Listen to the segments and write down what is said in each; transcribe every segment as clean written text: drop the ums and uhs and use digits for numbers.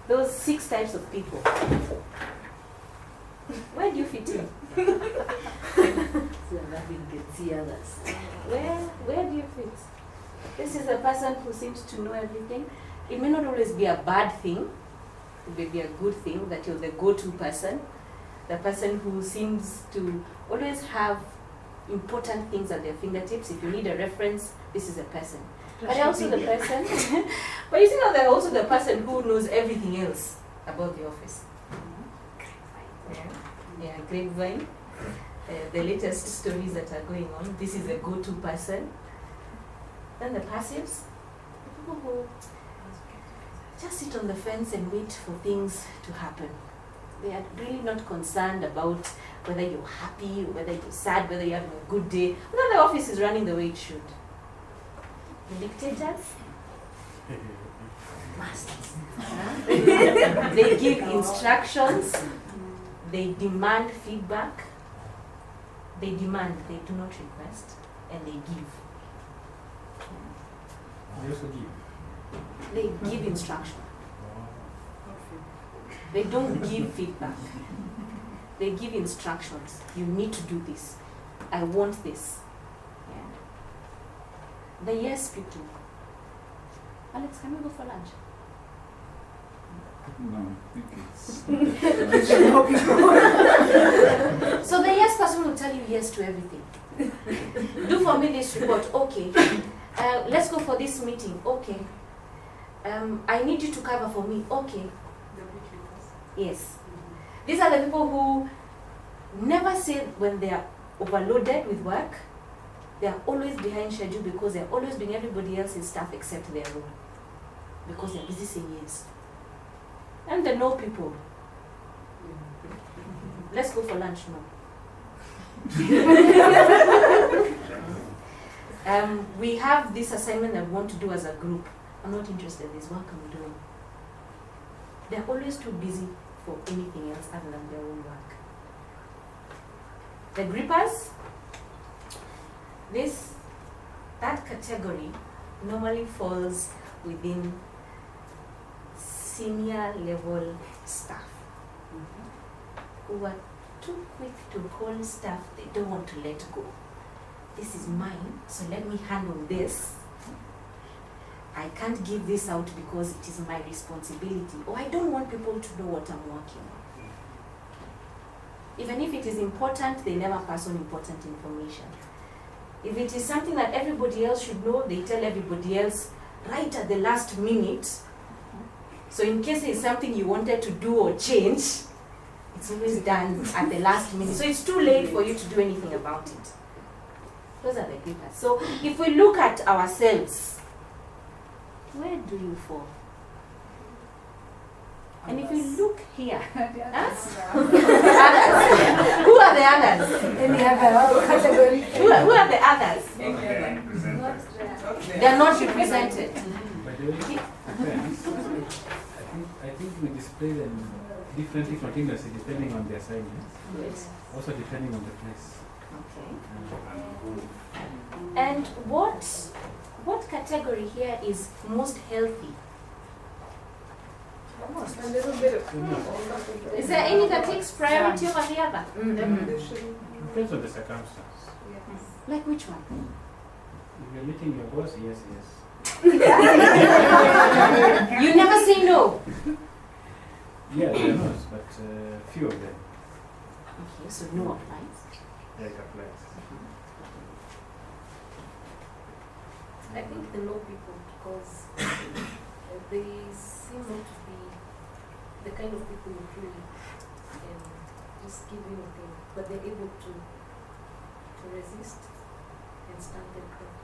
those 6 types of people, where do you fit in? Where do you fit? This is a person who seems to know everything. It may not always be a bad thing. It may be a good thing that you're the go-to person, the person who seems to always have important things at their fingertips. If you need a reference, this is a person. But also the person, but you see now they're also the person who knows everything else about the office. Yeah, grapevine. The latest stories that are going on, this is a go-to person. Then the passives, people who just sit on the fence and wait for things to happen. They are really not concerned about whether you're happy, whether you're sad, whether you're having a good day, whether the office is running the way it should. The dictators, masters. They give instructions, they demand feedback, they demand, they do not request, and they give. They also give. They give instruction. They don't give feedback. They give instructions. You need to do this. I want this. Yeah. The yes people. Alex, can we go for lunch? No, I think it's... So the yes person will tell you yes to everything. Do for me this report. Okay. Let's go for this meeting. Okay. I need you to cover for me. Okay. Yes. These are the people who never say when they are overloaded with work. They are always behind schedule because they are always doing everybody else's stuff except their own. Because they are busy saying yes. And the no people. Let's go for lunch now. We have this assignment that we want to do as a group. I'm not interested in this work I'm doing. They're always too busy for anything else other than their own work. The grippers, that category normally falls within senior level staff who are too quick to hold stuff they don't want to let go. This is mine, so let me handle this. I can't give this out because it is my responsibility, or I don't want people to know what I'm working on. Even if it is important, they never pass on important information. If it is something that everybody else should know, they tell everybody else right at the last minute. So in case it's something you wanted to do or change, it's always done at the last minute. So it's too late for you to do anything about it. Those are the grippers. So if we look at ourselves, where do you fall? And if you look here, us? Who are the others? Any other category? Who are the others? They are not represented. By the way, depends. I think we display them differently continuously depending on the assignment. Yes. Also depending on the place. Okay. And what category here is most healthy? A little bit of Is there any that takes priority over the other? Depends on the circumstance. Like which one? If you're meeting your boss, yes. You never say no. Yeah, there are no's, but few of them. Okay, so no applies. Yeah, it applies. I think the low people, because they seem not to be the kind of people who really just give you a thing, but they're able to resist and stand their ground.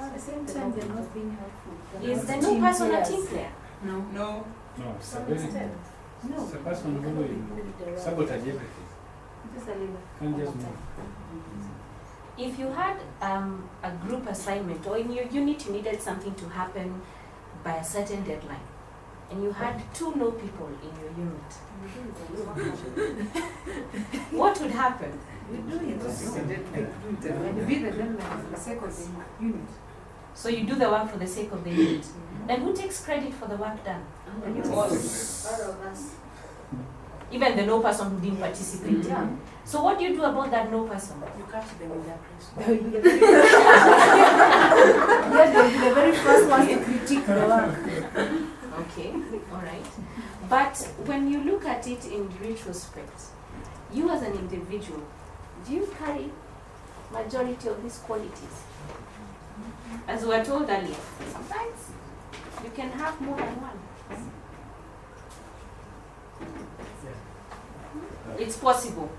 At the same time, they're not being helpful. Is there no person a team player? No. No, it's a Some very, extent. No. it's a person who will sabotage everything. Just a little. Can't just move. If you had a group assignment, or in your unit you needed something to happen by a certain deadline, and you had 2 no people in your unit, what would happen? We do it. And be the deadline for the sake of the unit. So you do the work for the sake of the unit. Then who takes credit for the work done? All of us. Even the no person who didn't participate. Yeah. So what do you do about that no person? You catch them in their place. Yes, they'll be the very first ones to critique the work. Okay, all right. But when you look at it in retrospect, you as an individual, do you carry majority of these qualities? As we were told earlier, sometimes you can have more than one. It's possible.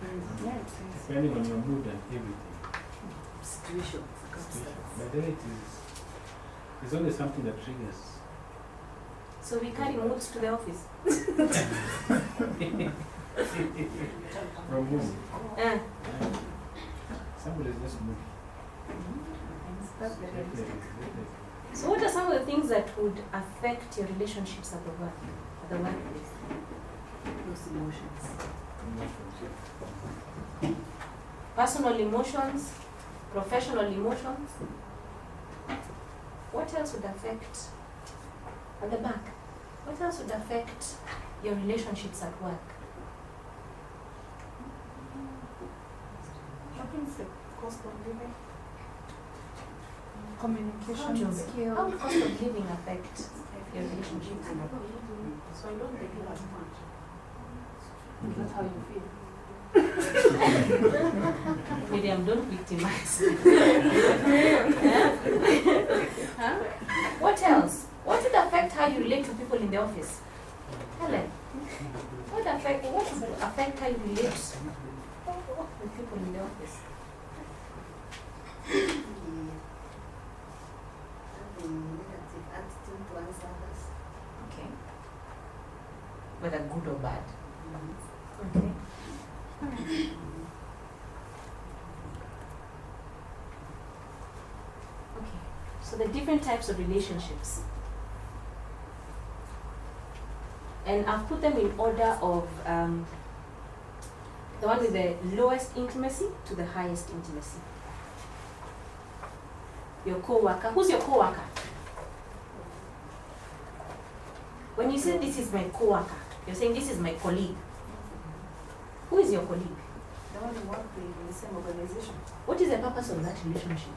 Depending on your mood and everything. Situation. But then it's always something that triggers. So we carry moods to the office. From whom? Somebody is just moody. Definitely. So what are some of the things that would affect your relationships at the workplace? Those emotions. Personal emotions, professional emotions. What else would affect at the back? What else would affect your relationships at work? I think it's the cost of living. Communication skills. How cost of living affect your relationships? So I don't think as much. That's how you feel. Miriam, don't victimize. Huh? What else? What would affect how you relate to people in the office? Helen, what would affect how you relate with people in the office? Negative attitude towards others. Okay. Whether good or bad. Okay. Okay. So the different types of relationships. And I've put them in order of the one with the lowest intimacy to the highest intimacy. Your co-worker. Who's your co-worker? When you say this is my co-worker, you're saying this is my colleague. Who is your colleague? The one who work in the same organization. What is the purpose of that relationship?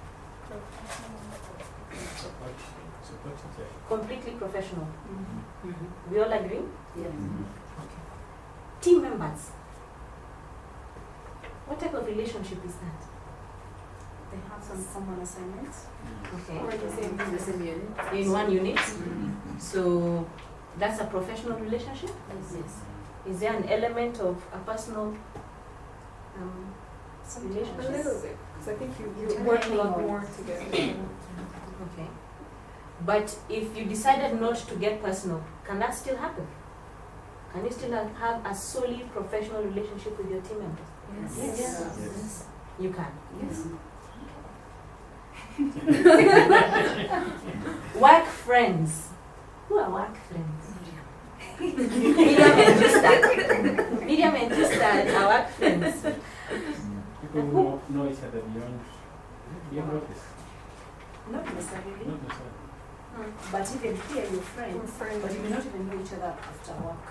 Support each other. Completely professional. Mm-hmm. We all agree? Yes. Team members. What type of relationship is that? They have some common assignments. Okay. Or the same unit. In one unit. So that's a professional relationship? Yes. Is there an element of a personal A relationship? little bit. Because I think you Depending work a lot on- more together. Okay. But if you decided not to get personal, can that still happen? Can you still have a solely professional relationship with your team members? Yes. Yes. You can. Yes. Work friends. Who are work friends? Miriam and Tristan. Miriam and Tristan are work friends. People who know each other beyond office. Not necessarily. Not necessarily. But even here, you're friends. Friends. But you may not even know each other after work.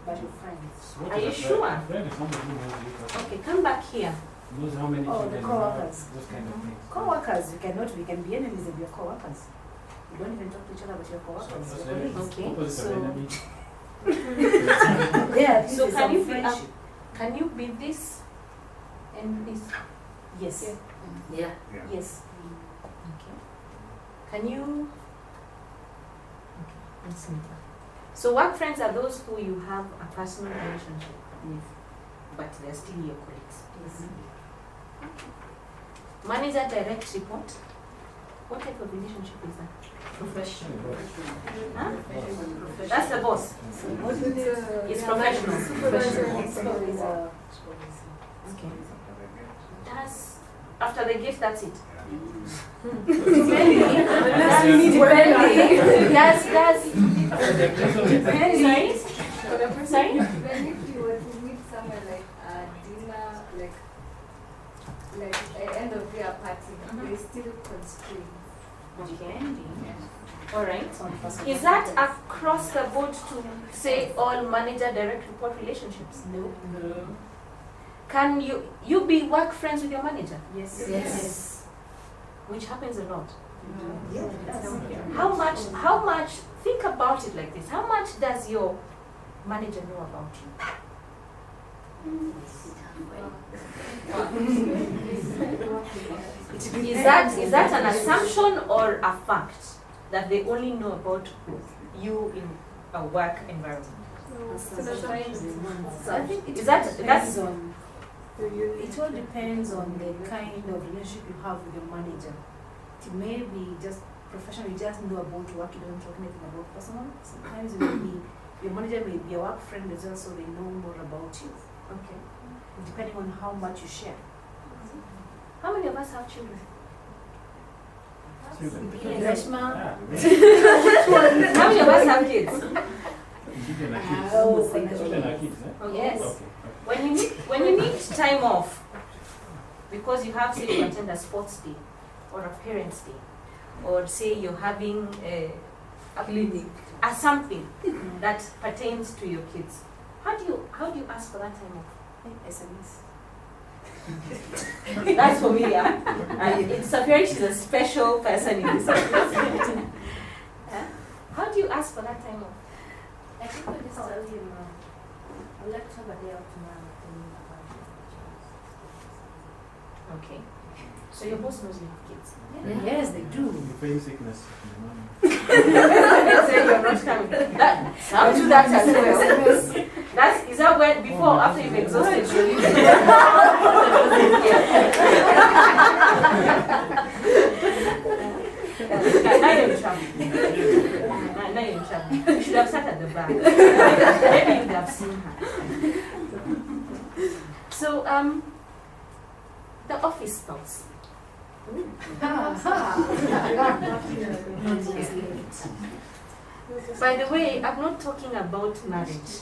But you're friends. What Are is you a friend? sure? A friend is somebody who knows you personally. Okay, come back here. Knows how many Oh, the children you co-workers. have, those kind of things. Co-workers, we can be enemies of your co-workers. You don't even talk to each other but your co-workers. So your that's colleagues. Okay, opposite so- of enemy. Yeah, So this is can some you be friendship. Can you be this and this? Yes. Yeah. Yes. Okay. Can you? Okay, let's move on. So work friends are those who you have a personal relationship with, but they're still your colleagues. Yes. Manager direct report. What type of relationship is that? Professional. Huh? That's the boss. So what is it? It's professional. Supervisor and Supervisor. Okay. That's after the gift. That's it. Sorry. Sorry. Even if you were to meet somewhere like a dinner, like at the end of your party, there's still constraints. Depending All right. on personal Is that preference. across the board to say all manager-direct report relationships? No. Can you be work friends with your manager? Yes. Yes. Which happens a lot. Yeah, it does. How much, think about it like this, how much does your manager know about you? Is that an assumption or a fact that they only know about you in a work environment? So I think it Is that- depends on, it all depends on the kind of relationship you have with your manager. It may be just professional, you just know about work, you don't talk anything about personal. Sometimes it may be, your manager may be a work friend as well, so they know more about you. Okay. Depending on how much you share. How many of us have children? Children. Reshma? Ah, How many of us have kids? children are kids. Oh, Children are kids, eh? Oh, yes. Okay. When you need time off, because you have, say, to attend a sports day or a parents' day, or say you're having a clinic, or something that pertains to your kids, how do you ask for that time off? SMS. That's for me, yeah. It's apparent she's a special person in this office. How do you ask for that time off? I think we just tell him, I'd like to have a day out tomorrow. Okay. So your boss knows you have kids. Yes, they do. You feign sickness in the morning. Let's say you're not coming. I'll do that as well. Is that when, before or after you've exhausted your leave? Now you're in trouble. Now you're in trouble. You should have sat at the back. Maybe you'd have seen her. So, the office spouse. By the way, I'm not talking about marriage.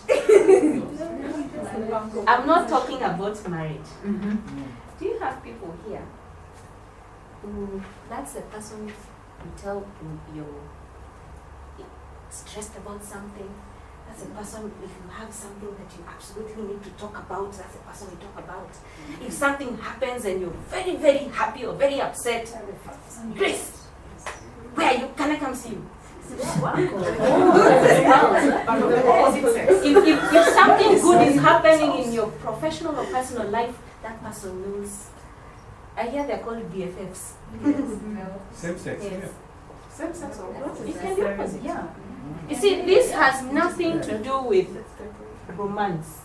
I'm not talking about marriage. Do you have people here who, that's the person you tell you're stressed about something? That's the person, if you have something that you absolutely need to talk about, that's the person you talk about. If something happens and you're very, very happy or very upset, Grace, where are you? Can I come see you? If something good is happening in your professional or personal life, that person knows. I hear they're called BFFs. Same sex, Yes. yeah. Same sex or what? It can be opposite. Yeah. You see, this has nothing to do with romance.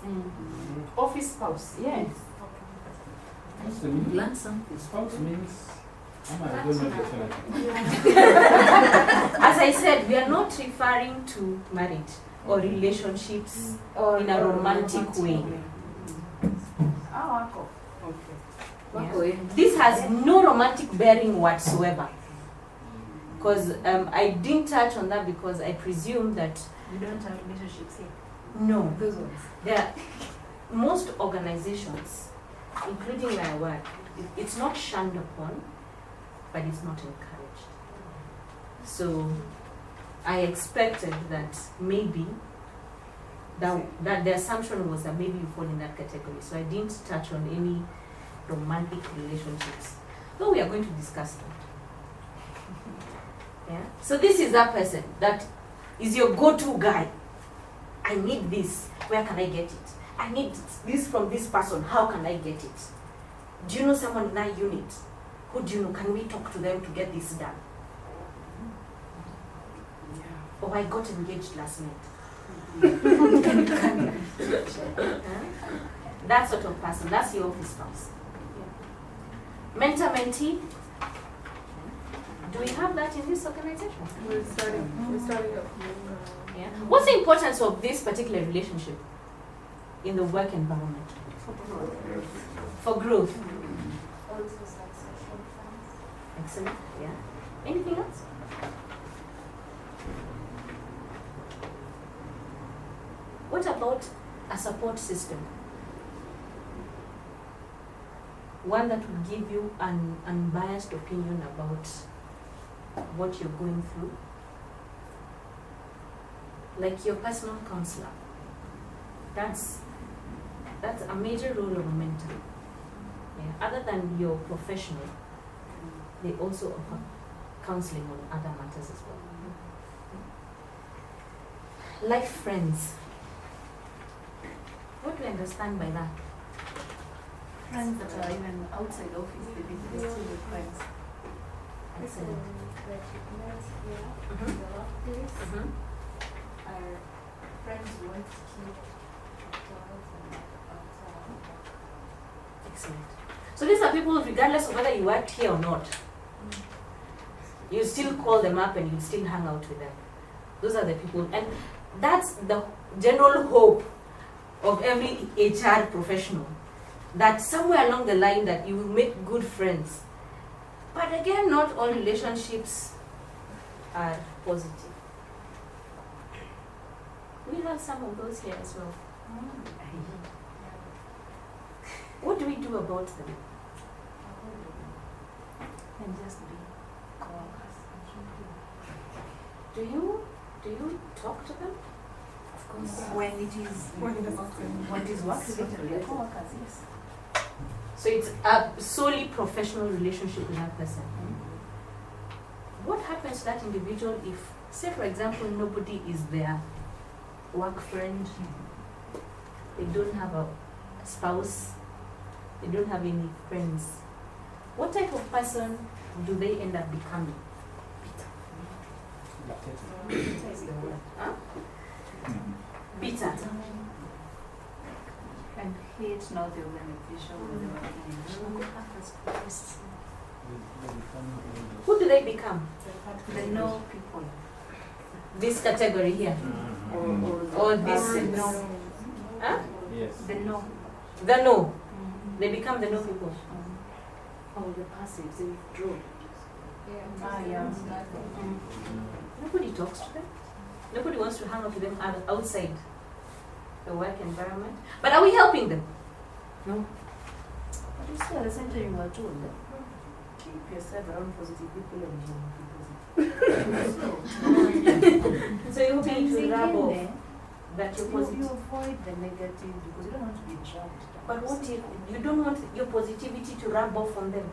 Office spouse. Yes. What's the meaning? Learn something. Spouse means, I don't know the alternative. As I said, we are not referring to marriage or relationships in a romantic way. Yeah. This has no romantic bearing whatsoever. Because I didn't touch on that because I presume that You don't have relationships here. no, Those ones. most organizations, including where I work, it's not shunned upon, but it's not encouraged. So I expected that maybe that the assumption was that maybe you fall in that category. So I didn't touch on any romantic relationships. But we are going to discuss that. Yeah. So this is that person that is your go-to guy. I need this. Where can I get it? I need this from this person. How can I get it? Do you know someone in our unit? Who do you know? Can we talk to them to get this done? Oh, I got engaged last night. That sort of person. That's your office spouse. Mentor-mentee. Do we have that in this organization? We're starting up. Yeah. What's the importance of this particular relationship in the work environment? For growth. Excellent. Yeah. Anything else? What about a support system? One that will give you an unbiased opinion about what you're going through. Like your personal counselor. That's a major role of a mentor. Yeah. Other than your professional, they also offer counseling on other matters as well. Life friends. What do you understand by that? Friends that are even outside office, they still be friends. Excellent. That you met here Mhm. in the workplace Mhm. are friends you want to keep afterwards and outside work. Excellent. So these are people, regardless of whether you worked here or not, you still call them up and you still hang out with them. Those are the people, and that's the general hope of every HR professional, that somewhere along the line that you will make good friends. But again, not all relationships are positive. We have some of those here as well. What do we do about them? And just be coworkers. Do you talk to them? Of course, when it is work related, we are coworkers, yes. So it's a solely professional relationship with that person. What happens to that individual if, say for example, nobody is their work friend, they don't have a spouse, they don't have any friends? What type of person do they end up becoming? Bitter is the word. Huh? Bitter. And hate not the organization where they are working. Who do they become? They know people. This category here. Or this. No. Huh? Yes. They know. The no. They become the no people. Oh, the passives, they withdraw. Yeah. Nobody talks to them. Nobody wants to hang out with them outside the work environment. But are we helping them? No. But you see, at the same time, you are told that keep yourself around positive people and you will be positive. So you're hoping to rub off there, that you're you positive. avoid the negative because you don't want to be dragged down. But what if you don't want your positivity to rub off on them?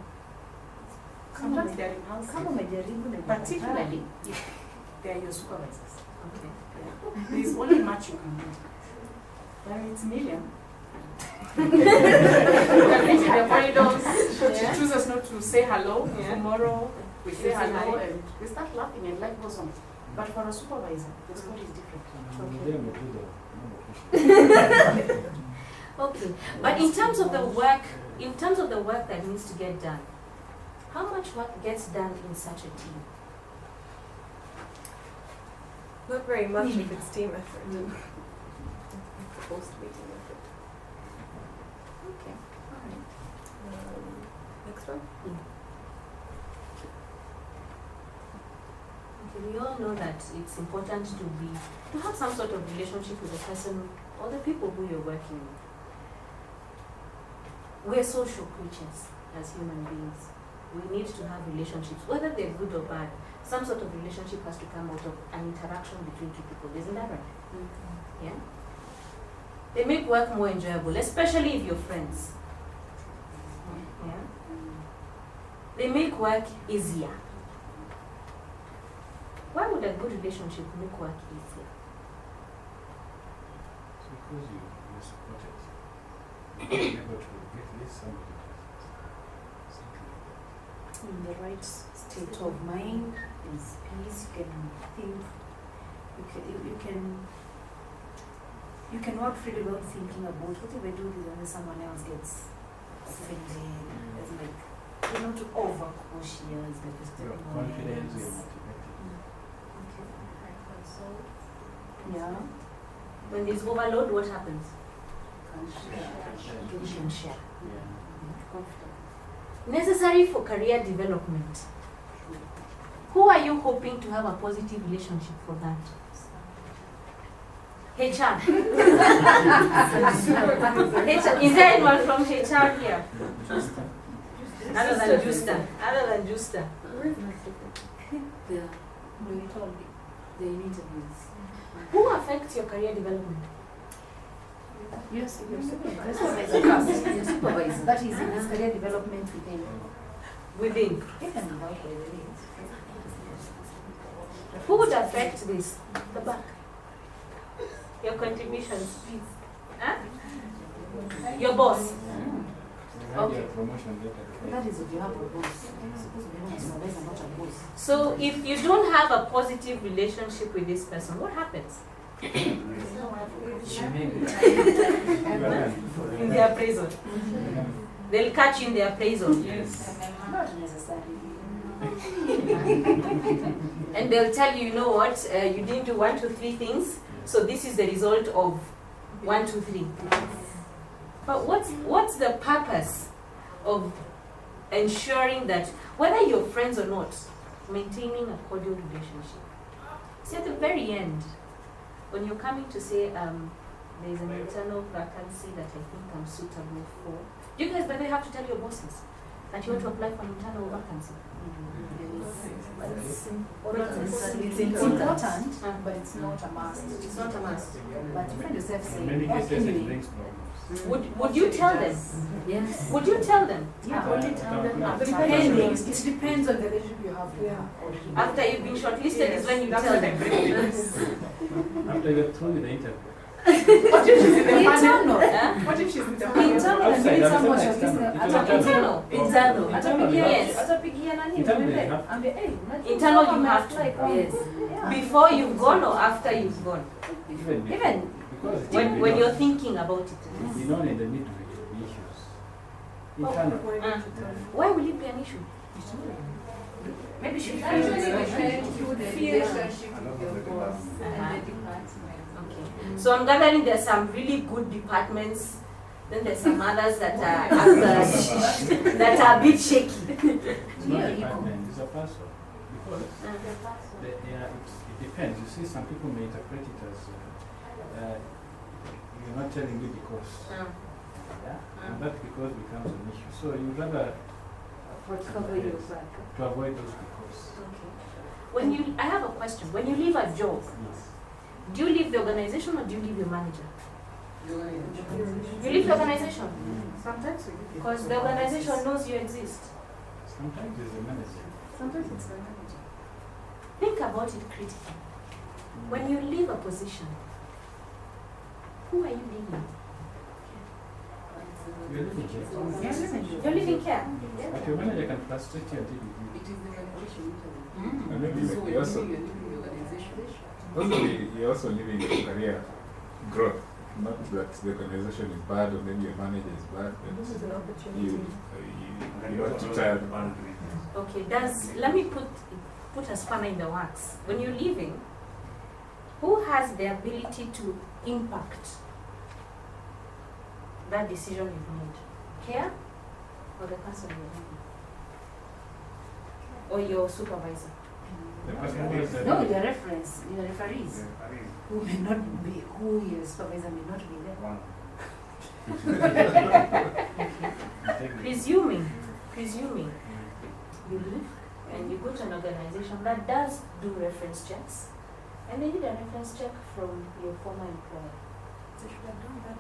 Sometimes they are impulsive, Kama umejaribu na particularly if they are your supervisors. Okay. There is only much you can do. But it's million. The corridors, she chooses not to say hello. Yeah. Tomorrow we say say hello hi. and we start laughing and life goes on. But for a supervisor, the story is different. Okay. But in terms of the work that needs to get done, how much work gets done in such a team? Not very much if it's team effort. Post-meeting effort. Okay. All right. Next one. Okay, we all know that it's important to have some sort of relationship with the person or the people who you're working with. We're social creatures as human beings. We need to have relationships, whether they're good or bad. Some sort of relationship has to come out of an interaction between two people. Isn't that right? Yeah? They make work more enjoyable, especially if you're friends. Yeah? They make work easier. Why would a good relationship make work easier? Because you're supported. You're able to get this somebody. Something like that. in the right state of mind, is peace, you can think, you can work freely without thinking about what if I do this and then someone else gets offended. It's like, you're not over-cautious, like you're Your stepping on confidence, you're eggs. motivated. Yeah. When there's overload, what happens? You can share. Yeah. Necessary for career development. Who are you hoping to have a positive relationship for that? HR. HR. Is there anyone from HR here? Other than Justa. their interviews. Who affects your career development? Yes, your supervisor first. Your supervisor. That is his career development within. Within. Even without within. Who would affect this? The back. Your contributions. Huh? Your boss. Okay. Promotion later. That is if you have a boss. Suppose you have a supervisor, not a boss. So if you don't have a positive relationship with this person, what happens? In the appraisal. They'll catch you in the appraisal. Yes. Not necessarily. And they'll tell you, you know what, you didn't do 1, 2, 3 things, so this is the result of 1, 2, 3. But what's the purpose of ensuring that, whether you're friends or not, maintaining a cordial relationship? See, at the very end, when you're coming to say, there's an internal vacancy that I think I'm suitable for, you guys, by the way, have to tell your bosses that you want to apply for an internal vacancy. But it's Or not necessarily. It's important, but it's not a must. It's not a must. But you find yourself In saying, many cases, it anyway, brings problems. Would you tell them? yes. Would you tell them? Yeah, only tell them It depending. It depends on the relationship you have with them. After you've been shortlisted is when you That's tell when I them. break the news. After you're through with the interview. What if she's in the panel? Internal. Huh? What if she's in the panel? Internal and Outside, maybe outside, someone external. shortlisted. Internal. Internal. Internal, yes. Atapigia nani Internal, mwende. you have- Ambie, hey, Internal you have to. Yes. Yeah. Before you've gone or after you've gone. Even because it When will be you're known- thinking about it. it will be known in the midweek the issues. Internal. Why will it be an issue? Maybe she Actually, feels depends you on the feel relationship with your boss and the department. Okay. So I'm gathering there's some really good departments, then there's some others that are that are a bit shaky. It's not a department, it's a person. Because it depends. You see, some people may interpret it as you're not telling me because. Yeah? And that because becomes an issue. So you'd rather cover your back. to avoid those because. Okay. I have a question. When you leave a job, Yes. do you leave the organization or do you leave your manager? You leave the organization Sometimes we do. because the organization knows you exist. Sometimes there's a manager. Sometimes it's the manager. Think about it critically. When you leave a position, who are you leaving? You're living here. You're leaving care. But your manager can frustrate you until you leave. It is the organization And maybe so you also, you're leaving the organization. you're also living your career growth. Not that the organization is bad or maybe your manager is bad, This is an but opportunity. you are too tired. Okay, let me put a spanner in the works. When you're leaving, who has the ability to impact that decision you've made? Care or the person you're leaving? Or your supervisor? The person who is No, your reference, your referees, who may not be, who your supervisor may not be there. Presuming you leave and you go to an organization that does do reference checks, and they need a reference check from your former employer. They should have done that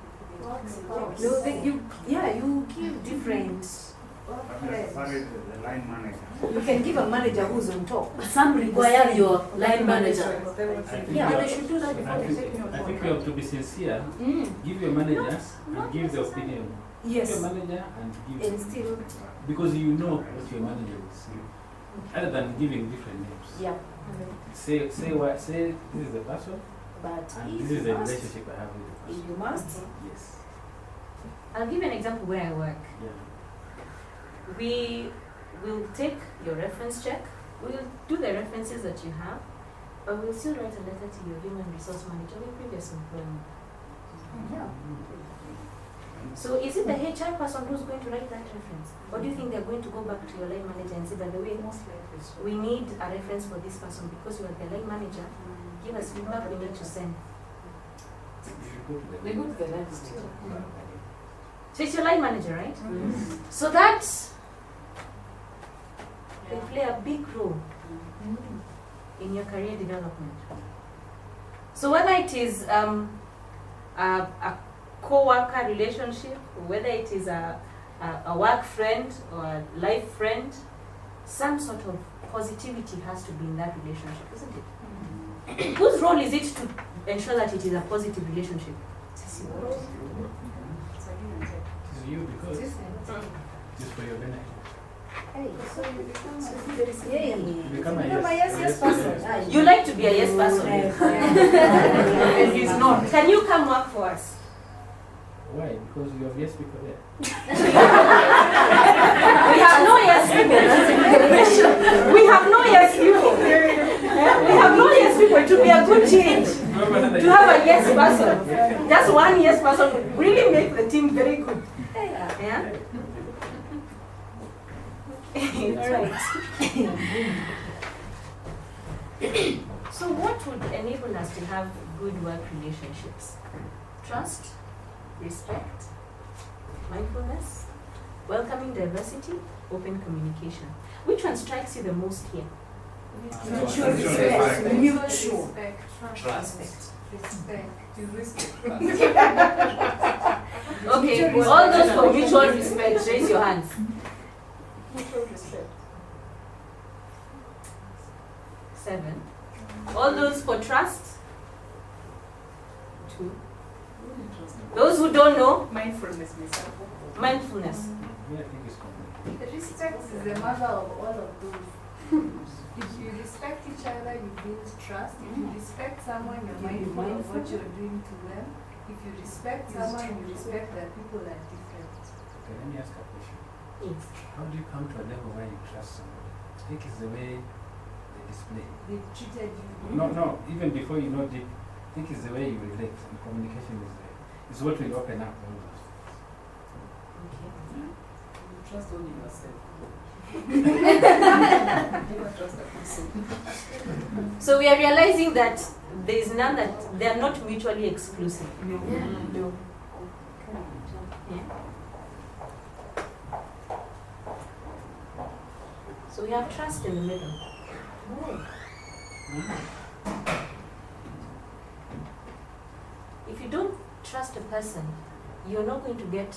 before they No, you give different. The line manager. You can give a manager who's on top. Some require your line manager. Yeah, they should do that before I they take think, you I on think board. you have to be sincere. Give your managers and give the opinion. Give Yes, your manager and give and still, because you know what your manager will say. Other than giving different names. yeah. Say this is the person But and if this is you the must, relationship I have with the if person. you must, Yes. I'll give you an example where I work. Yeah. We will take your reference check, we'll do the references that you have, but we'll still write a letter to your human resource manager with previous employment. yeah. So is it the HR person who's going to write that reference? Or do you think they're going to go back to your line manager and say, by the way, we need a reference for this person because you are the line manager, give us feedback, we need to send. They go to the left still. So it's your line manager, right? So that they play a big role your career development. So whether it is a co-worker relationship, whether it is a work friend or a life friend, some sort of positivity has to be in that relationship, isn't it? Whose role is it to ensure that it is a positive relationship? It is you because it is for your benefit. Hey, so you become You become a yes person. You like to be a yes person. And he's not. Can you come work for us? Why? Because you have yes people there. We have no yes people. We have no yes people. We have no yes people to be a good change. To have a yes person. Just one yes person would really make the team very good. Yeah? Alright. So what would enable us to have good work relationships? Trust, respect, mindfulness, welcoming diversity, open communication. Which one strikes you the most here? Mutual respect. Mutual. Trust. Respect. Okay, all those for mutual respect, raise your hands. Mutual respect. 7. All those for trust? 2. Those who don't know? Mindfulness, Mindfulness. Yeah, I think it's complicated. Respect is the mother of all of those. If you respect each other, you build trust. If you respect someone, you're mindful of what you're doing to them. If you respect someone, you respect that people are different. Okay, let me ask a question. Yes. How do you come to a level where you trust somebody? I think it's the way they display. They treated you. No, even before you know deep, I think it's the way you relate and communication is what will open up all those. Okay. Trust only yourself. Never trust a person. So we are realizing that there is none that they are not mutually exclusive. No. No. Yeah. So we have trust in the middle. If you don't trust a person, you're not going to get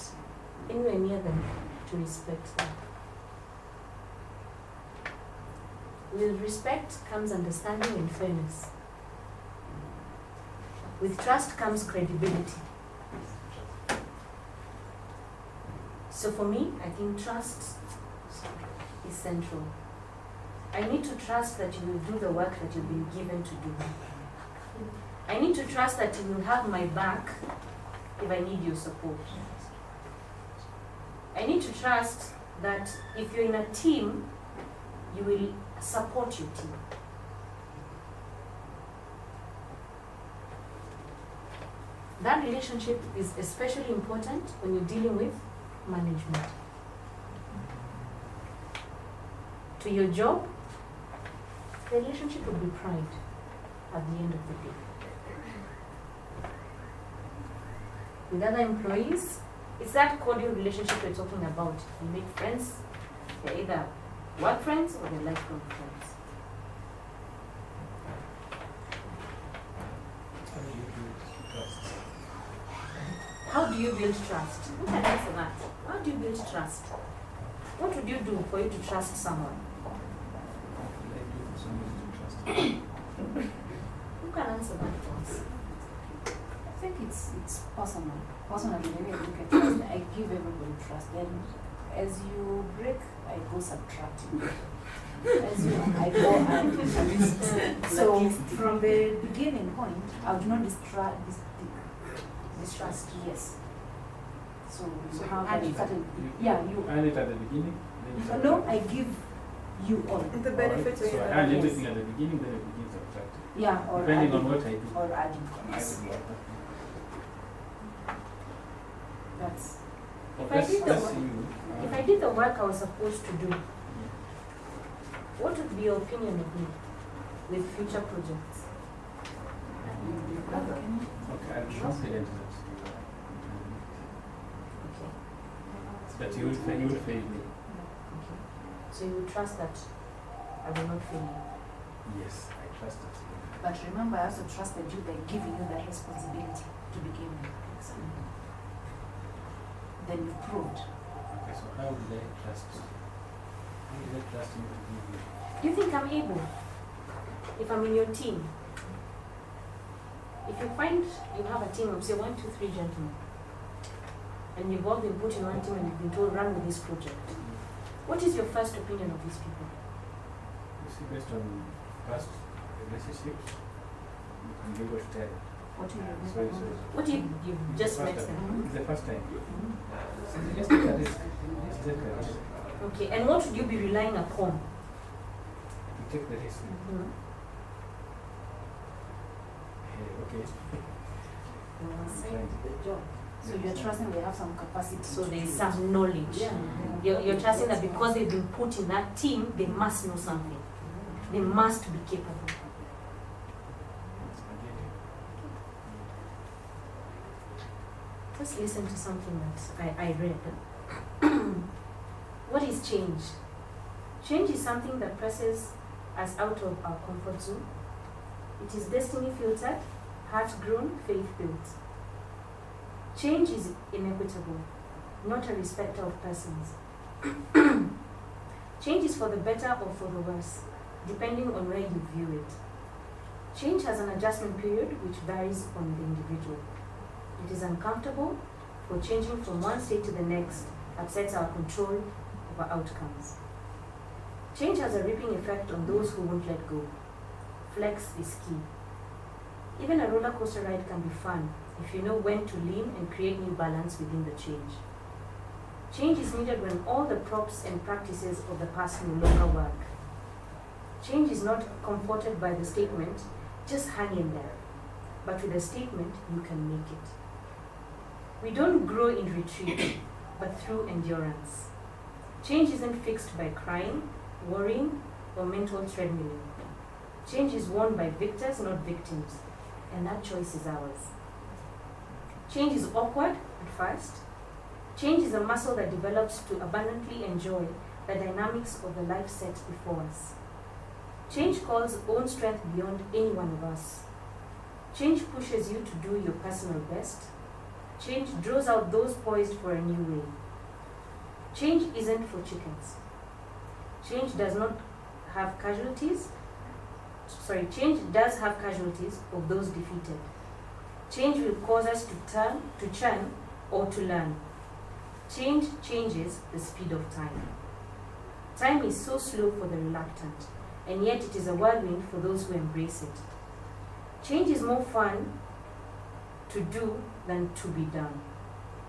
anywhere near them to respect them. With respect comes understanding and fairness. With trust comes credibility. So for me, I think trust is central. I need to trust that you will do the work that you've been given to do. I need to trust that you will have my back if I need your support. I need to trust that if you're in a team, you will support your team. That relationship is especially important when you're dealing with management. To your job, the relationship will be pride at the end of the day. With other employees, it's that cordial relationship we're talking about. You make friends, they're either work friends or they're lifelong friends. How do you build trust? How do you build trust? Who can answer that? How do you build trust? What would you do for you to trust someone? What do I do for somebody to trust me? Who can answer that for us? I think it's personal. Personally, when I look at trust, I give everybody trust. Then, as you break, I go subtracting. As you, I go add. So, from the beginning point, I would not distrust. Yes. So you have add a it. certain. You You. earn it at the beginning, then you No, I give you all. The benefits So I are earn Yes. everything at the beginning, then it begins subtracting. Yeah, or Depending adding. on what I do. Or adding. I would like that. That's. If I did the That's work- you. If I did the work I was supposed to do, what would be your opinion of me with future projects? Okay, I'm confident that Okay. that you will fail me. Okay. So you would trust that I will not fail you. Yes, I trust us. But remember, I also trusted you by giving you that responsibility to begin with. Then you proved. Okay, so how did I trust you? How did I trust you to give you? Do you think I'm able? If I'm in your team, if you find you have a team of say 1, 2, 3 gentlemen, and you've all been put in one team and you've been told run with this project, what is your first opinion of these people? You see, based on past relationships, you can be able to tell. What do you So, What if you've just met first them? time. It's the first time. So just take a risk. Just take a risk. Okay, and what would you be relying upon? You take the risk. Okay. So you're trusting they have some capacity. So there is some knowledge. Yeah. You're trusting that because they've been put in that team, they must know something. They must be capable. Let's listen to something that I read. What is change? Change is something that presses us out of our comfort zone. It is destiny filtered, heart grown, faith built. Change is inequitable, not a respecter of persons. Change is for the better or for the worse, depending on where you view it. Change has an adjustment period which varies on the individual. It is uncomfortable, for changing from one state to the next upsets our control over outcomes. Change has a rippling effect on those who won't let go. Flex is key. Even a roller coaster ride can be fun if you know when to lean and create new balance within the change. Change is needed when all the props and practices of the past no longer work. Change is not comforted by the statement, just hang in there. But with a statement, you can make it. We don't grow in retreat, but through endurance. Change isn't fixed by crying, worrying, or mental treadmilling. Change is won by victors, not victims, and that choice is ours. Change is awkward at first. Change is a muscle that develops to abundantly enjoy the dynamics of the life set before us. Change calls own strength beyond any one of us. Change pushes you to do your personal best. Change draws out those poised for a new way. Change isn't for chickens. Change does not have casualties. Change does have casualties of those defeated. Change will cause us to churn, or to learn. Change changes the speed of time. Time is so slow for the reluctant, and yet it is a whirlwind for those who embrace it. Change is more fun to do than to be done.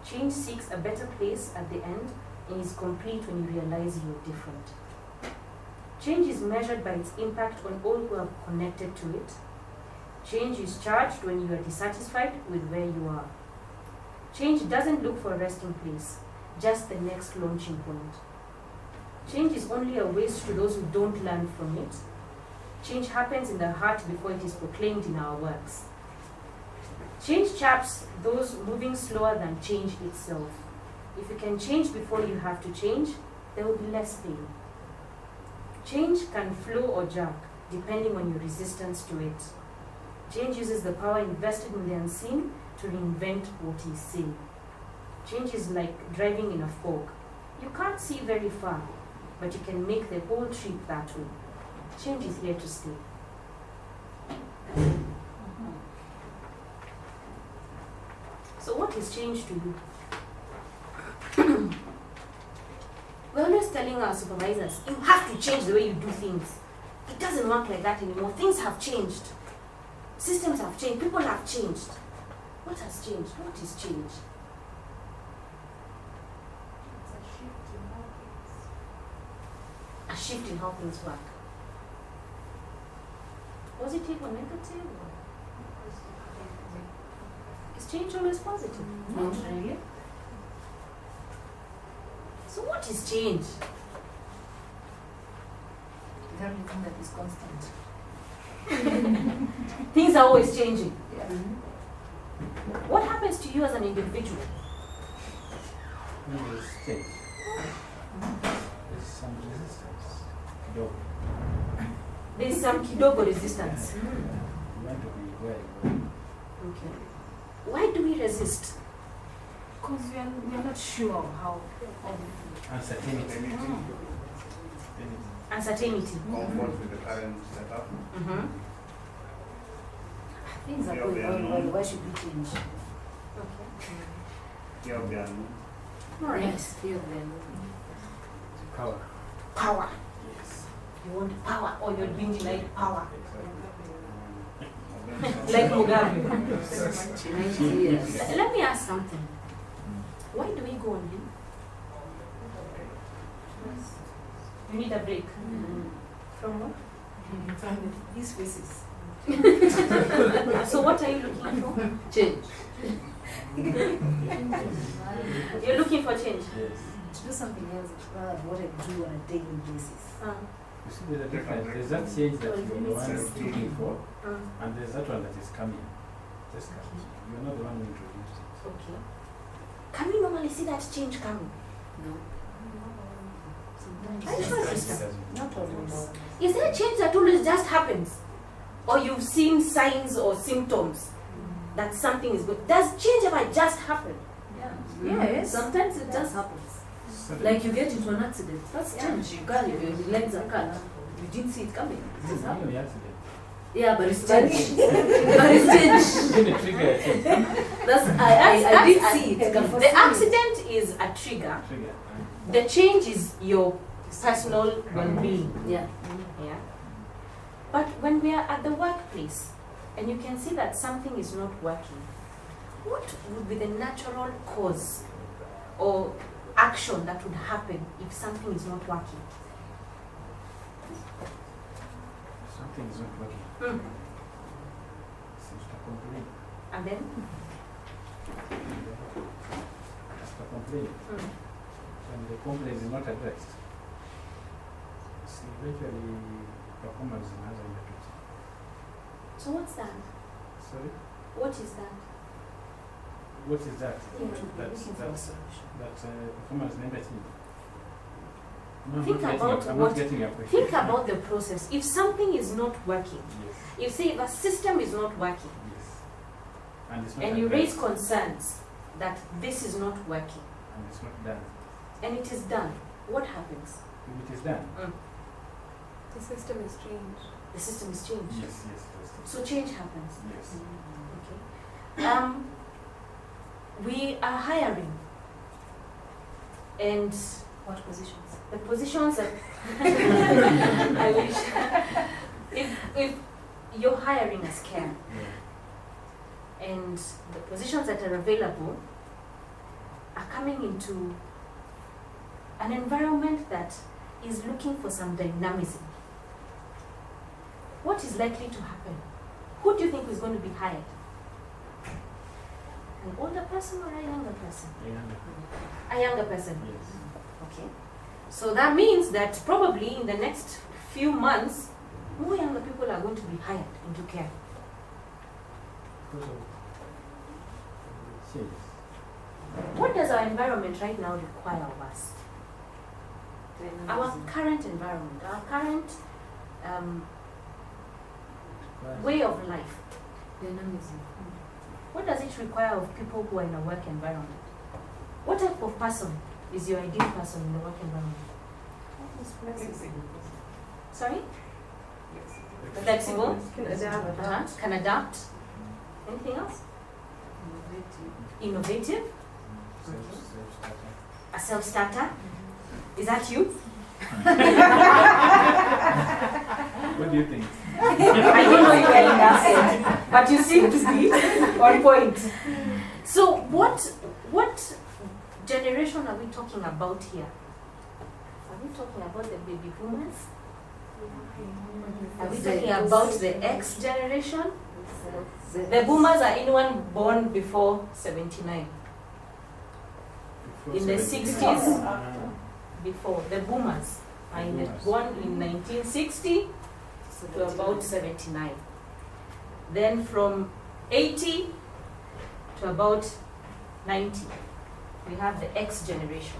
Change seeks a better place at the end and is complete when you realize you are different. Change is measured by its impact on all who are connected to it. Change is charged when you are dissatisfied with where you are. Change doesn't look for a resting place, just the next launching point. Change is only a waste to those who don't learn from it. Change happens in the heart before it is proclaimed in our works. Change chaps those moving slower than change itself. If you can change before you have to change, there will be less pain. Change can flow or jerk, depending on your resistance to it. Change uses the power invested in the unseen to reinvent what is seen. Change is like driving in a fog. You can't see very far, but you can make the whole trip that way. Change is here to stay. So what is change to you? We're always telling our supervisors, you have to change the way you do things. It doesn't work like that anymore. Things have changed. Systems have changed. People have changed. What has changed? What is change? It's a shift in how things. A shift in how things work. Positive or negative? Or is change always positive? Not really. So what is change? It's everything that is constant. Things are always changing. Yeah. What happens to you as an individual? There is change. There's some resistance. No. There's some kidogo resistance. You want to be where you go. Okay. Why do we resist? Because we are not sure how. Uncertainty. Uncertainty. Comfort with the current setup. Mm-hmm. Things are Fear of going the on. unknown. Why should we change? Okay. Fear of the unknown. All right. Yes, fear of them. Power. Power. Yes. You want power, or you're being denied power. Like Mugabe. 90 years. Let me ask something. Why do we go on leave? You need a break. From what? These faces. So what are you looking for? Change. You're looking for change. Yes. To do something else rather than what I do on a daily basis. You see, there's a difference. There's that change that you're the one looking for, and there's that one that is coming. Just coming. You're not the one who introduced it. Okay. Can we normally see that change coming? No. Are you sure, It sister? doesn't. Not always. Is there a change that always just happens? Or you've seen signs or symptoms that something is good? Does change ever just happen? Yes. Sometimes it just happens. Suddenly. Like you get into an accident. That's change. You got your legs are cut. You didn't see it coming. It just Not happened. the accident. Yeah, but it's change. But it's change. Even a trigger, a change. That's I did see it coming. The accident is a trigger. Trigger. The change is your personal well-being. Yeah. Yeah. But when we are at the workplace and you can see that something is not working, what would be the natural cause or action that would happen if something is not working? Something is not working. Seems to complain. And then? Just to complain. And the complaint is not addressed. See, eventually performance is another indicator. So what's that? Sorry? What is that? What is that? Yeah. That's performance negative. No, Think I'm about not what- getting your question. Think about the process. If something is not working, Yes. you say if a system is not working, Yes. And it's not and you addressed, raise concerns that this is not working, and it's not done. and it is done, what happens? If it is done. The system is changed. The system is changed. Yes, yes, yes. So change happens. Yes. Okay. We are hiring, and What positions? the positions that I wish if you're hiring as care, Yeah. and the positions that are available are coming into an environment that is looking for some dynamism, what is likely to happen? Who do you think is going to be hired? An older person or a younger person? Yeah. A younger person. Yes. Okay. So that means that probably in the next few months, more younger people are going to be hired into care. Because of changes. What does our environment right now require of us? Our current environment, our current way of life. Dynamism. What does it require of people who are in a work environment? What type of person is your ideal person in the work environment? Sorry? Flexible? Can adapt. Can adapt. Anything else? Innovative? Self-starter. A self-starter? Is that you? What do you think? I don't know you are in that set, but you seem to be on point. So what generation are we talking about here? Are we talking about the baby boomers? Are we talking about the X generation? The boomers are anyone born before 79. Before In the 70. 60s. Before the boomers are Boomers. born in 1960 to about 79. Then from 80 to about 90, we have the X generation.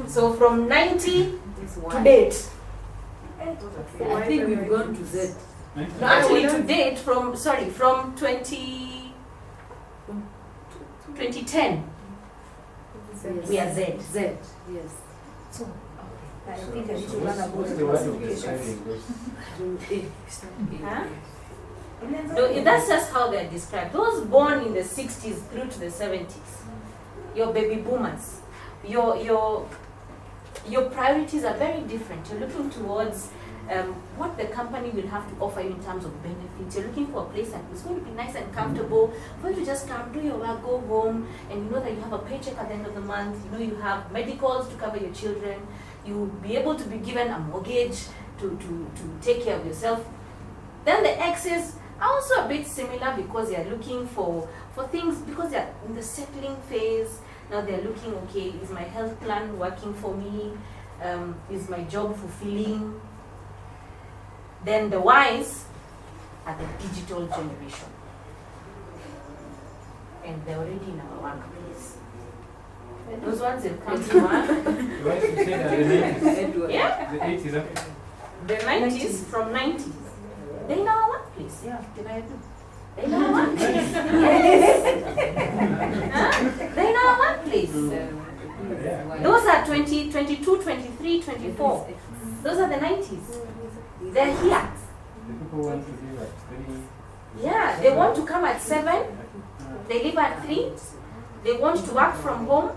So from 90 to date, I think we've gone to Z. No, actually to date from 2010 we are Z. Z, yes. So I think I need to learn about What's the the word of classifications. describing those? huh? No, that's just how they're described. Those born in the 60s through to the 70s, your baby boomers, your priorities are very different. You're looking towards what the company will have to offer you in terms of benefits. You're looking for a place that is going to be nice and comfortable for you to just come, do your work, go home, and you know that you have a paycheck at the end of the month. You know you have medicals to cover your children. You'll be able to be given a mortgage to take care of yourself. Then the X's are also a bit similar because they are looking for things, because they are in the settling phase. Now they're looking, okay, is my health plan working for me? Is my job fulfilling? Then the Y's are the digital generation. And they're already in our workplace. Those ones have come to work. Why should you say that the 90s? Yeah, The 80s, okay? the 90s from 90s. They're in our workplace. Yeah, can I do? They're in our workplace. Huh? They're in our workplace. Yeah. Those are 20, 22, 23, 24. Those are the 90s. They're here. The people want to be like 3. Yeah, they want to come at 7. They leave at 3. They want to work from home.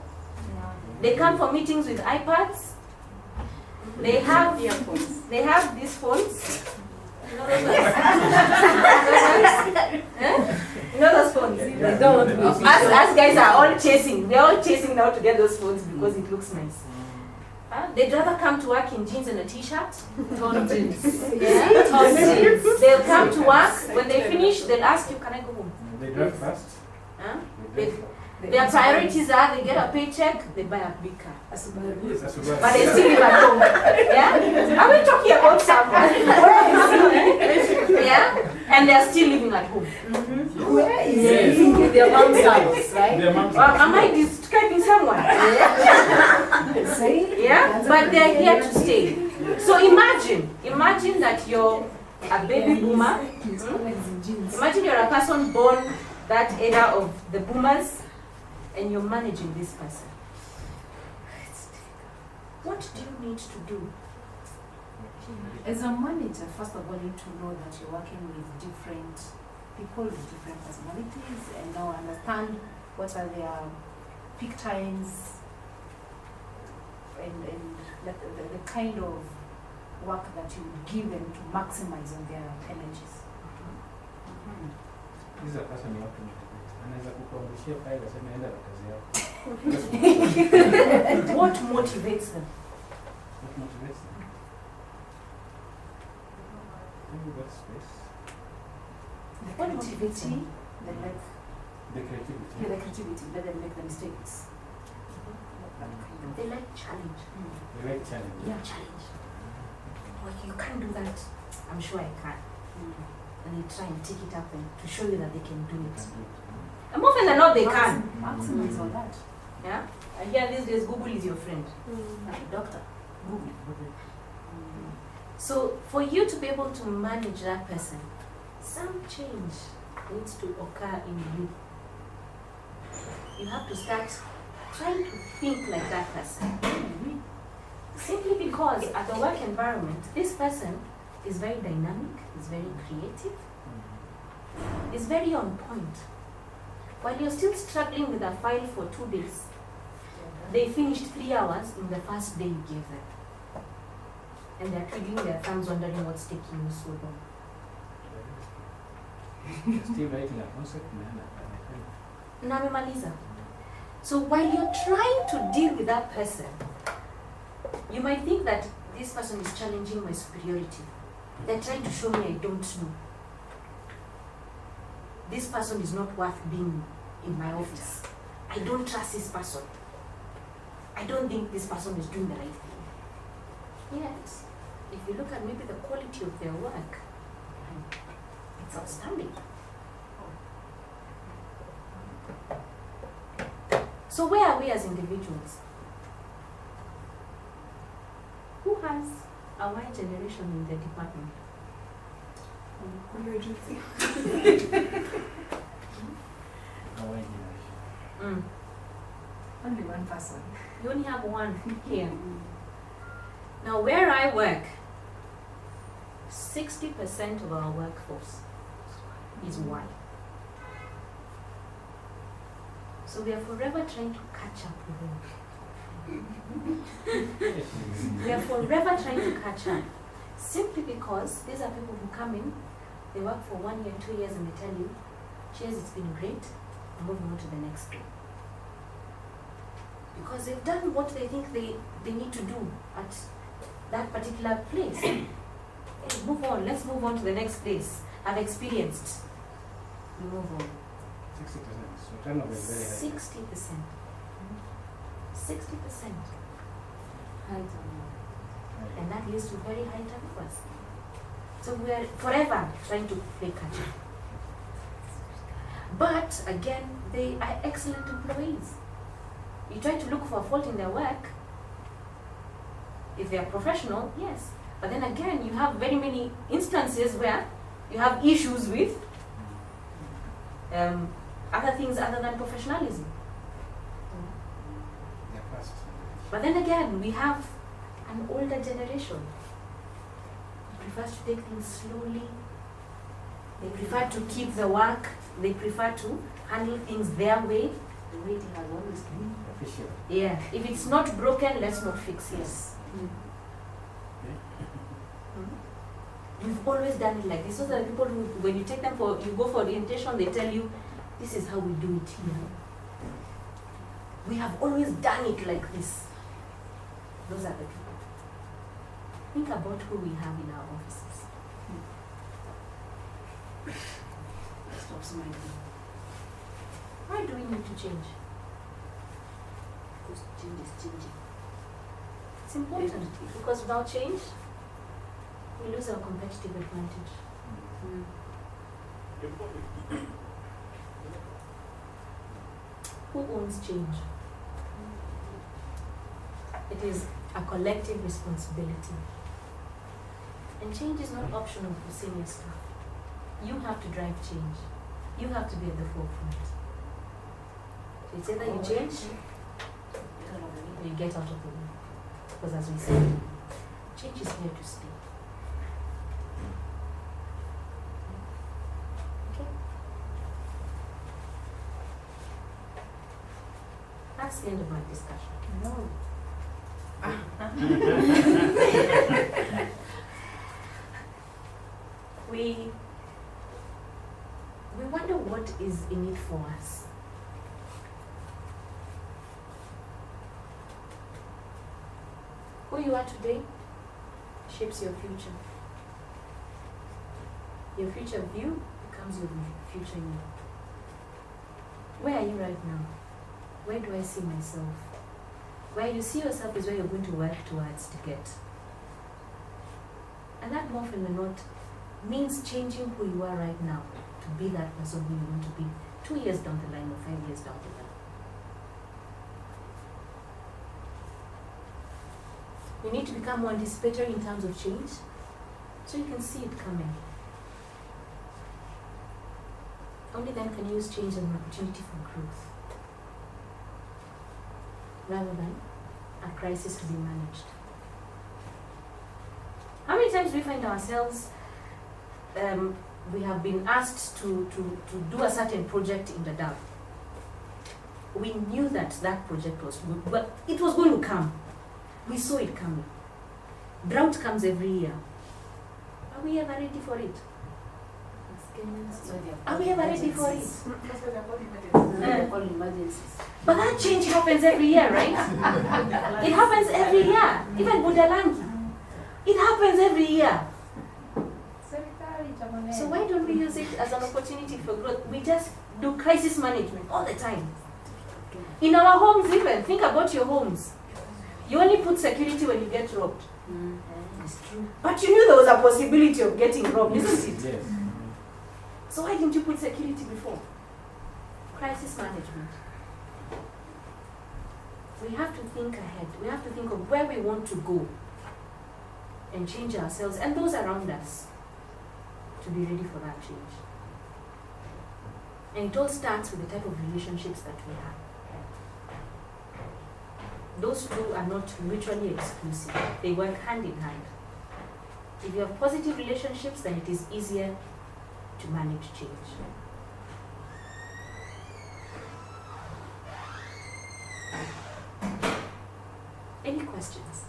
They come for meetings with iPads. They have these phones. You know those ones? Huh? You know those phones? They don't. Us guys are all chasing. We're all chasing now to get those phones because it looks nice. They'd rather come to work in jeans and a t-shirt. Torn jeans. Yeah, torn jeans. They'll come to work. When they finish, they'll ask you, can I go home? They drive fast. Huh? They They, drive their priorities are they get a paycheck, they buy a big car. That's a bad- But they still live at home. Yeah? Are we talking about someone? Yeah? And they're still living at home. Where is Yes. it? With their mom's house, right? Their moms Am I describing someone? See? Yeah? But they're here to stay. So imagine that you're a baby boomer. Imagine you're a person born that era of the boomers and you're managing this person. What do you need to do? As a manager, first of all, you need to know that you're working with different people with different personalities and now understand what are their peak times and the kind of work that you would give them to maximize on their energies. This is a person you have to motivate. Anaweza kukuangushia file aseme enda kwa kazi yako. What motivates them? What motivates them? Maybe that space. What motivates them? They like The creativity. the creativity, let them make the mistakes. They like challenge. They like challenge. Yeah, challenge. Oh, you can't do that. I'm sure I can. And they try and take it up and to show you that they can do They it. can do it. And more often than not, they can. Maximize all that. Yeah. I hear these days Google is your friend. Doctor, Google. So for you to be able to manage that person, some change needs to occur in you. You have to start trying to think like that person. Simply because at the work environment, this person is very dynamic, is very creative, is very on point. While you're still struggling with a file for 2 days, they finished 3 hours in the first day you gave them. And they're twiddling their thumbs wondering what's taking you so long. Still writing a concept man. Na amemaliza. So while you're trying to deal with that person, you might think that this person is challenging my superiority. They're trying to show me I don't know. This person is not worth being in my office. I don't trust this person. I don't think this person is doing the right thing. Yet, if you look at maybe the quality of their work, it's outstanding. So where are we as individuals? Who has a a Y generation in the department. Emergency. Our generation. Mm. Only one person. You only have one here. Now, where I work, 60% of our workforce is Y. So we are forever trying to catch up with them. We are forever trying to catch up. Simply because these are people who come in, they work for 1 year, 2 years, and they tell you, cheers, it's been great, I'm moving on to the next thing. Because they've done what they think they need to do at that particular place. Hey, move on, let's move on to the next place. I've experienced. We move on. 60%. So turnover is very high. 60%. 60%. High turnover. High. And that leads to very high turnovers. So we are forever trying to play catch up. But again, they are excellent employees. You try to look for a fault in their work. If they are professional, yes. But then again, you have very many instances where you have issues with other things other than professionalism. They're fast. But then again, we have an older generation who prefers to take things slowly. They prefer to keep the work. They prefer to handle things their way, the way it has always been. Official. Yeah. If it's not broken, let's not fix it. We've always done it like this. Those are the people who, when you take them for, you go for orientation, they tell you, this is how we do it here. We have always done it like this. Those are the people. Think about who we have in our offices. Stop smiling. Why do we need to change? Because change is changing. It's important because without change, we lose our competitive advantage. Who owns change? It is a collective responsibility. And change is not optional for senior staff. You have to drive change. You have to be at the forefront. So it's either you change or you get out of the way. Because as we said, change is here to stay. Okay? That's the end of my discussion. No. We wonder what is in it for us. Who you are today shapes your future. Your future view becomes your future you. Where are you right now? Where do I see myself? Where you see yourself is where you're going to work towards to get. And that more often than not means changing who you are right now to be that person who you want to be 2 years down the line or 5 years down the line. You need to become more anticipatory in terms of change so you can see it coming. Only then can you use change as an opportunity for growth rather than a crisis to be managed. How many times do we find ourselves we have been asked to do a certain project in the DAO. We knew that project was good, but it was going to come. We saw it coming. Drought comes every year. Are we ever ready for it? Are we ever ready for it? They're called emergencies. But that change happens every year, right? It happens every year. Even Budalangi. It happens every year. So why don't we use it as an opportunity for growth? We just do crisis management all the time. In our homes even, think about your homes. You only put security when you get robbed. It's true. But you knew there was a possibility of getting robbed, isn't it? Yes. So why didn't you put security before? Crisis management. We have to think ahead. We have to think of where we want to go. and change ourselves and those around us to be ready for that change. And it all starts with the type of relationships that we have. Those two are not mutually exclusive. They work hand in hand. If you have positive relationships, then it is easier to manage change. Any questions?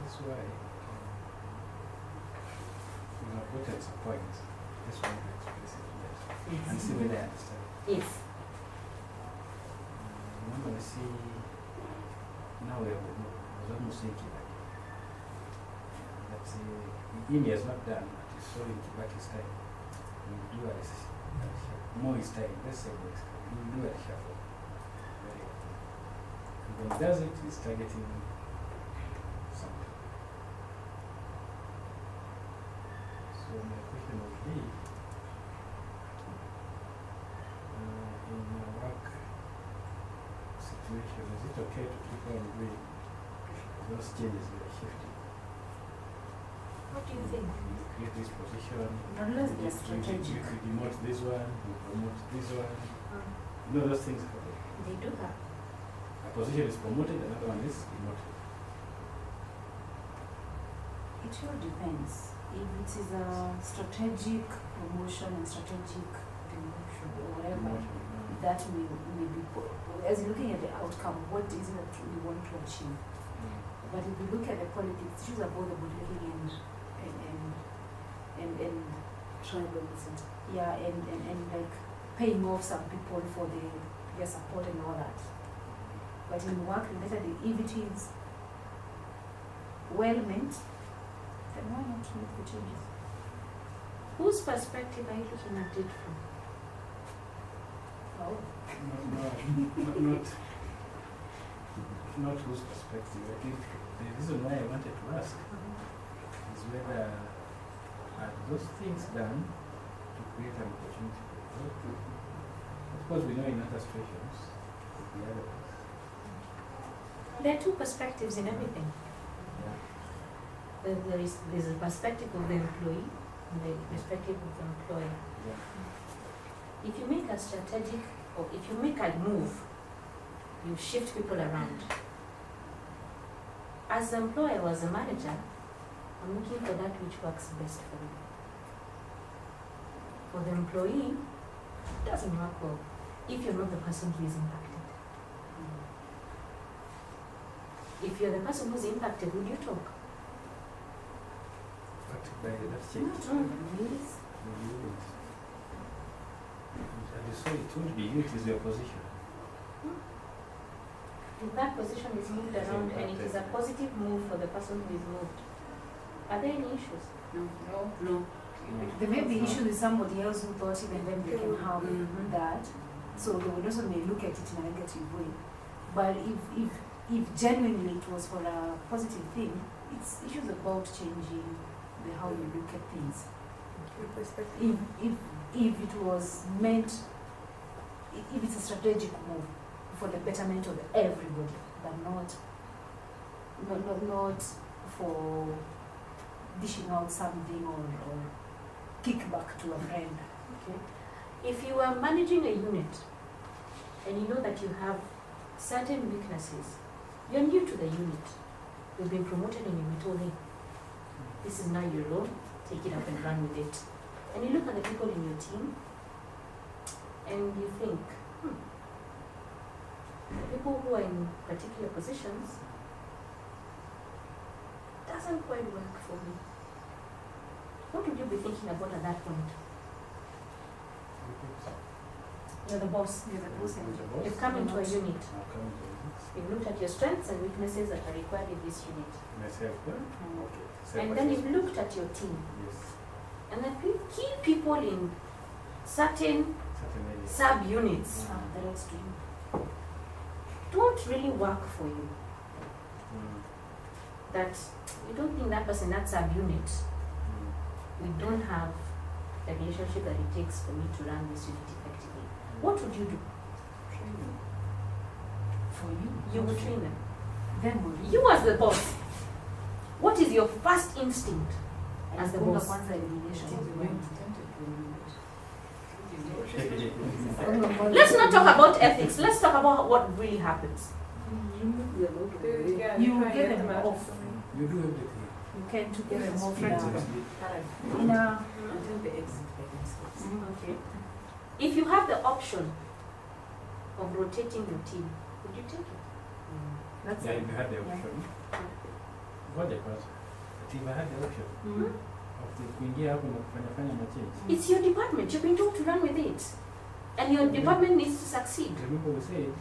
That's why what at some point, this one to express it yes. And see whether I understand. Yes. I'm going to see, now we was almost saying Kibaki. That Imi has not done, but he's showing Kibaki's time. We do a more his time, let's say more his time. We do a shuffle. Very often. And when he does it, he's targeting something. So my question would be, in a work situation, is it okay to keep on doing those changes that are shifting? What do you think? You create this position, Unless you they're strategic. demote this one, you promote this one. You know those things happen. They do that. A position is promoted, another one is demoted. It all depends. If it is a strategic promotion and strategic demotion or whatever, Demotion, that may be, as you're looking at the outcome, what is it that we want to achieve? But if you look at the politics, issues are both about living and Tribalism. yeah, and like paying off some people for their support and all that. But in work related, if it is well meant, then why not make the changes? Whose perspective are you looking at it from? Oh. Not whose perspective. I think the reason why I wanted to ask is whether are those things done to create an opportunity for growth? Of course, we know in other situations, the other ones. There are two perspectives in everything. Yeah. There's a perspective of the employee and the perspective of the employer. Yeah. If you make a strategic, or if you make a move, you shift people around. As the employer or as a manager, I'm looking for that which works best for me. For the employee, it doesn't work well if you're not the person who is impacted. If you're the person who's impacted, would you talk? But by that change, Yes. you wouldn't. And so it won't be you, it is your position. If that position is moved around and it is a positive move for the person who is moved, are there any issues? No. There may be issues with somebody else who thought even then they can have that. So they would also may look at it in a negative way. But if genuinely it was for a positive thing, it's issues about changing the how you look at things. Your perspective. If it was meant, if it's a strategic move for the betterment of everybody, but not for dishing out something or kickback to a friend. Okay. If you are managing a unit and you know that you have certain weaknesses, you're new to the unit, you've been promoted and you've been told, hey, this is now your role, take it up and run with it. And you look at the people in your team and you think, the people who are in particular positions doesn't quite work for me. What would you be thinking about at that point? You're the boss. You've come into a unit. You've looked at your strengths and weaknesses that are required in this unit. Myself, okay. And then you've looked at your team. Yes. And the key people in certain Certainly. sub-units The rest do. don't really work for you. Mm. That you don't think that person, that sub-unit, we don't have the relationship that it takes for me to run this unit effectively. What would you do? For you. You will train them. Then will You as the boss, what is your first instinct as the Funga boss? kwanza elimination. Let's not talk about ethics. Let's talk about what really happens. You will get them off. You do everything. You can to get them off Friends now. and sleep. In a Until the exit vacancies. Okay. If you have the option of rotating your team, would you take it? that's Yeah, it. if you had the option. Ngoja kwanza. If I had the option of kuingia hapo na kufanya machange. It's your department. You've been told to run with it. And your department needs to succeed. Remember we said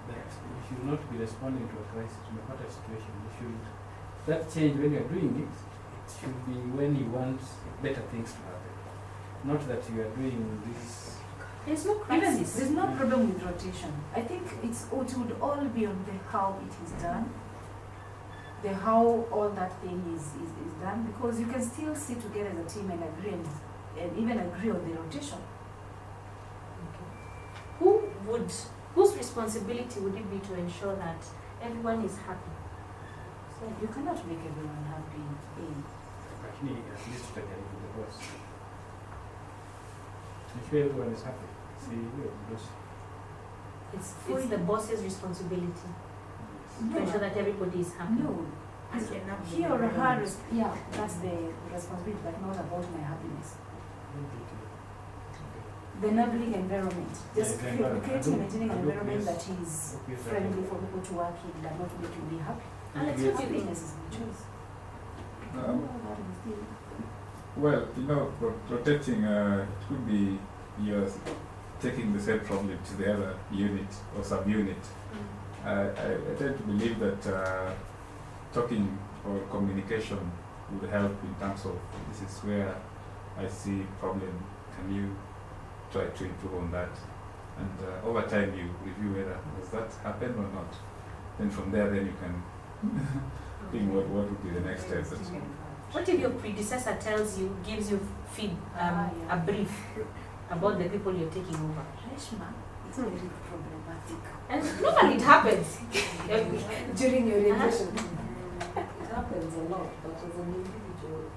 that you should not be responding to a crisis, no matter situation. You should, that change when you are doing it, it should be when you want better things to happen. Not that you are doing this. There's no Even crisis. there's no problem with rotation. I think it would all be on the how it is done, the how all that thing is done, because you can still sit together as a team and agree and even agree on the rotation. Whose responsibility would it be to ensure that everyone is happy? So you cannot make everyone happy. Actually, at least tutajaribu the boss. Ensure everyone is happy. See, you boss. It's the boss's responsibility to ensure that everybody is happy. No, he or her, that's the responsibility, but not about my happiness. The enabling environment, just Yeah, the environment. creating and maintaining an I do environment place- that is okay, friendly for people to work in, that not make you be happy. Alex, what do you think? Happiness is my choice. Well, you know, rotating, it could be you're taking the same problem to the other unit or subunit. I tend to believe that talking or communication would help in terms of this is where I see problem. Can you try to improve on that? And over time you review whether does that happen or not. Then from there, then you can think what would be the next step. What if your predecessor gives you a brief about the people you're taking over? Reshma, it's very problematic. And normally it happens. During your orientation. It happens a lot, but as an individual,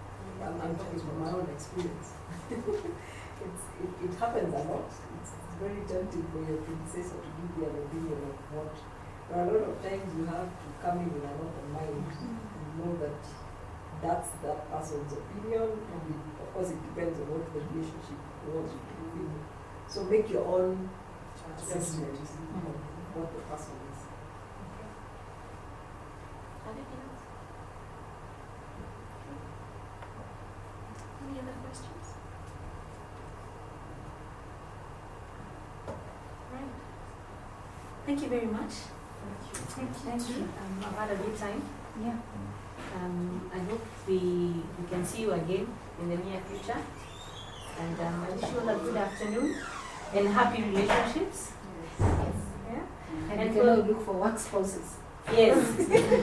I'm talking from my own experience. It happens a lot. It's very tempting for your predecessor to give you an opinion of what. But a lot of times you have to come in with an open mind and know that that's that person's opinion, and of course it depends on what the relationship was with you. So make your own assessment of what the person is. Anything else? Any other questions? Right. Thank you very much. Thank you. I've had a good time. Yeah. I hope we can see you again in the near future. And I wish you all a good afternoon and happy relationships. Yeah. And And you can for- look for work spouses. Yes.